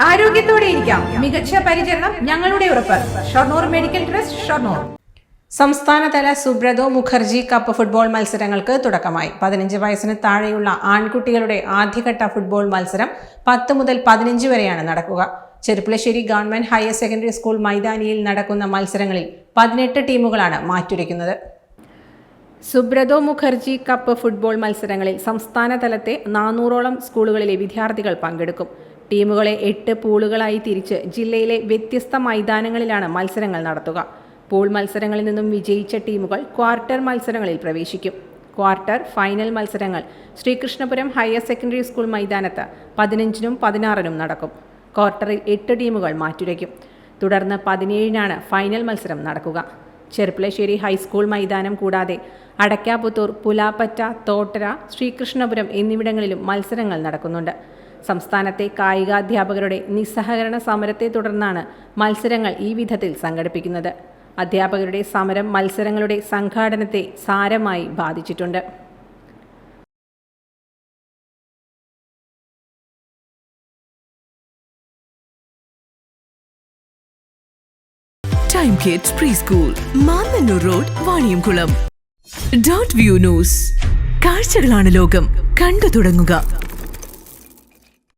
ആരോഗ്യത്തോടെ ഇരിക്കാം. മികച്ച പരിചരണം ഞങ്ങളുടെ ഉറപ്പ്. Shoranur medical trust, Shoranur. സംസ്ഥാനതല സുബ്രതോ മുഖർജി കപ്പ് ഫുട്ബോൾ മത്സരങ്ങൾക്ക് തുടക്കമായി. 15 വയസ്സിന് താഴെയുള്ള ആൺകുട്ടികളുടെ ആദ്യഘട്ട ഫുട്ബോൾ മത്സരം 10 മുതൽ 15 വരെയാണ് നടക്കുക. Cherpulassery government higher secondary school മൈതാനിയിൽ നടക്കുന്ന മത്സരങ്ങളിൽ 18 ടീമുകളാണ് മാറ്റുരയ്ക്കുന്നത്. സുബ്രതോ മുഖർജി കപ്പ് ഫുട്ബോൾ മത്സരങ്ങളിൽ സംസ്ഥാന തലത്തെ 400ഓളം സ്കൂളുകളിലെ വിദ്യാർത്ഥികൾ പങ്കെടുക്കും. ടീമുകളെ 8 പൂളുകളായി തിരിച്ച് ജില്ലയിലെ വ്യത്യസ്ത മൈതാനങ്ങളിലാണ് മത്സരങ്ങൾ നടത്തുക. പൂൾ മത്സരങ്ങളിൽ നിന്നും വിജയിച്ച ടീമുകൾ ക്വാർട്ടർ മത്സരങ്ങളിൽ പ്രവേശിക്കും. ക്വാർട്ടർ, ഫൈനൽ മത്സരങ്ങൾ ശ്രീകൃഷ്ണപുരം ഹയർ സെക്കൻഡറി സ്കൂൾ മൈതാനത്ത് 15-നും 16-നും നടക്കും. ക്വാർട്ടറിൽ 8 ടീമുകൾ മാറ്റുരയ്ക്കും. തുടർന്ന് 17-നാണ് ഫൈനൽ മത്സരം നടക്കുക. ചെർപ്പുളശ്ശേരി ഹൈസ്കൂൾ മൈതാനം കൂടാതെ അടയ്ക്കാപുത്തൂർ, പുലാപ്പറ്റ, തോട്ടര, ശ്രീകൃഷ്ണപുരം എന്നിവിടങ്ങളിലും മത്സരങ്ങൾ നടക്കുന്നുണ്ട്. സംസ്ഥാനത്തെ കായികാധ്യാപകരുടെ നിസ്സഹകരണ സമരത്തെ തുടർന്നാണ് മത്സരങ്ങൾ ഈ വിധത്തിൽ സംഘടിപ്പിക്കുന്നത്. അധ്യാപകരുടെ സമരം മത്സരങ്ങളുടെ സംഘാടനത്തെ സാരമായി ബാധിച്ചിട്ടുണ്ട്. Time kids pre school, Mannannur road, Vaniyamkulam. Dot view news. കാഴ്ചകളാണ് ലോകം, കണ്ടു തുടങ്ങുക.